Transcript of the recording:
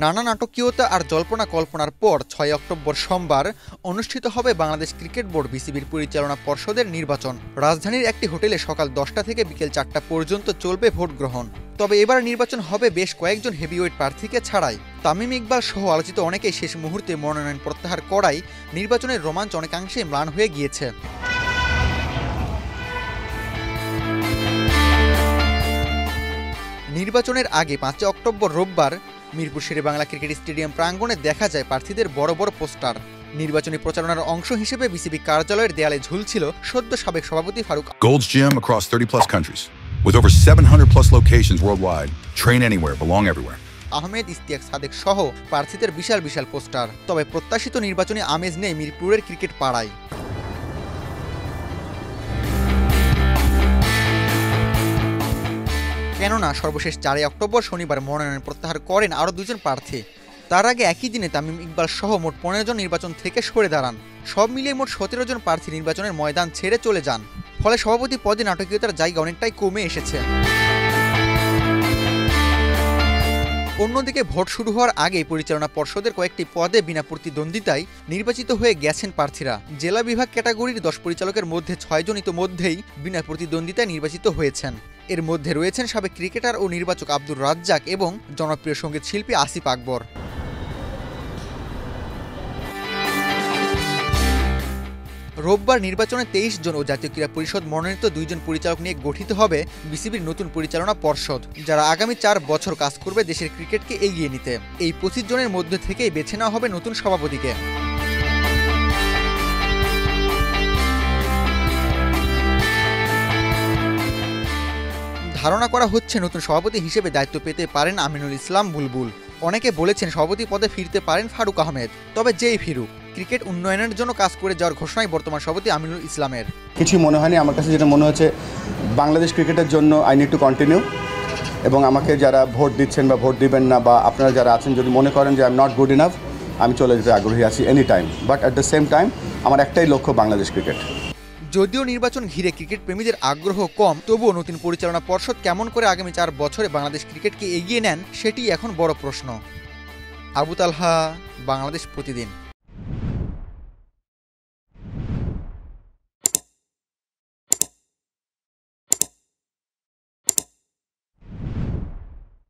নানা নাটকীয়তা আর জল্পনা কল্পনার পর ৬ অক্টোবর সোমবার অনুষ্ঠিত হবে বাংলাদেশ ক্রিকেট বোর্ড বিসিবির পরিচালনা পর্ষদের নির্বাচন। রাজধানীর একটি হোটেলে সকাল ১০টা থেকে বিকেল ৪টা পর্যন্ত চলবে ভোট গ্রহণ। তবে এবার নির্বাচন হবে বেশ কয়েকজন হেভিওয়েট প্রার্থীকে ছাড়াই। তামিম ইকবাল সহ আলোচিত অনেকেই শেষ মুহূর্তে মনোনয়ন প্রত্যাহার করায় নির্বাচনের রোমাঞ্চ অনেকাংশেই ম্লান হয়ে গিয়েছে। নির্বাচনের আগে ৫ অক্টোবর রোববার মিরপুর শেরেবাংলা ক্রিকেট স্টেডিয়াম প্রাঙ্গণে দেখা যায় প্রার্থীদের বড় বড় পোস্টার। নির্বাচনী প্রচারণার অংশ হিসেবে বিসিবি কার্যালয়ের দেয়ালে ঝুলছিল সদ্য সাবেক সভাপতি Faruk Gold's Gym across 30+ countries with over 700+ locations worldwide. Train anywhere, belong everywhere. Ahmed Istiaq Sadek সহ প্রার্থীদের বিশাল বিশাল পোস্টার। তবে প্রত্যাশিত নির্বাচনী আমেজ নেই মিরপুরের ক্রিকেট পাড়ায়। কেননা সর্বশেষ ৪ অক্টোবর শনিবার মনোনয়ন প্রত্যাহার করেন আরও ২ জন প্রার্থী। তার আগে একই দিনে তামিম ইকবাল সহ মোট ১৫ জন নির্বাচন থেকে সরে দাঁড়ান। সব মিলিয়ে মোট ১৭ জন প্রার্থী নির্বাচনের ময়দান ছেড়ে চলে যান। ফলে সভাপতি পদে নাটকীয়তার জায়গা অনেকটাই কমে এসেছে। অন্যদিকে ভোট শুরু হওয়ার আগেই পরিচালনা পর্ষদের কয়েকটি পদে বিনা প্রতিদ্বন্দ্বিতায় নির্বাচিত হয়ে গেছেন প্রার্থীরা। জেলা বিভাগ ক্যাটাগরির ১০ পরিচালকের মধ্যে ৬ জন ইতোমধ্যেই বিনা প্রতিদ্বন্দ্বিতায় নির্বাচিত হয়েছেন। এর মধ্যে রয়েছেন সাবেক ক্রিকেটার ও নির্বাচক আব্দুর রাজ্জাক এবং জনপ্রিয় সঙ্গীত শিল্পী আসিফ আকবর। রোববার নির্বাচনে ২৩ জন ও জাতীয় ক্রীড়া পরিষদ মনোনীত ২ জন পরিচালক নিয়ে গঠিত হবে বিসিবির নতুন পরিচালনা পর্ষদ, যারা আগামী ৪ বছর কাজ করবে দেশের ক্রিকেটকে এগিয়ে নিতে। এই ২৫ জনের মধ্যে থেকেই বেছে নেওয়া হবে নতুন সভাপতিকে। ধারণা করা হচ্ছে নতুন সভাপতি হিসেবে দায়িত্ব পেতে পারেন আমিনুল ইসলাম বুলবুল। অনেকে বলেছেন সভাপতি পদে ফিরতে পারেন ফারুক আহমেদ। তবে যেই ফিরুক, ক্রিকেট উন্নয়নের জন্য কাজ করে যাওয়ার ঘোষণাই বর্তমান সভাপতি আমিনুল ইসলামের। কিছু মনে হয়নি, আমার কাছে যেটা মনে হচ্ছে বাংলাদেশ ক্রিকেটের জন্য আই নিড টু কন্টিনিউ। এবং আমাকে যারা ভোট দিচ্ছেন বা ভোট দিবেন না, বা আপনারা যারা আছেন যদি মনে করেন যে I am not good enough, আমি চলে যেতে আগ্রহী আছি any time. But at the same time আমার একটাই লক্ষ্য, বাংলাদেশ ক্রিকেট। যদিও নির্বাচন ঘিরে ক্রিকেট প্রেমীদের আগ্রহ কম, তবুও নতুন পরিচালনা পর্ষদ কেমন করে আগামী ৪ বছরে বাংলাদেশ ক্রিকেটকে এগিয়ে নেন সেটি এখন বড় প্রশ্ন। আবু তালহা, বাংলাদেশ প্রতিদিন।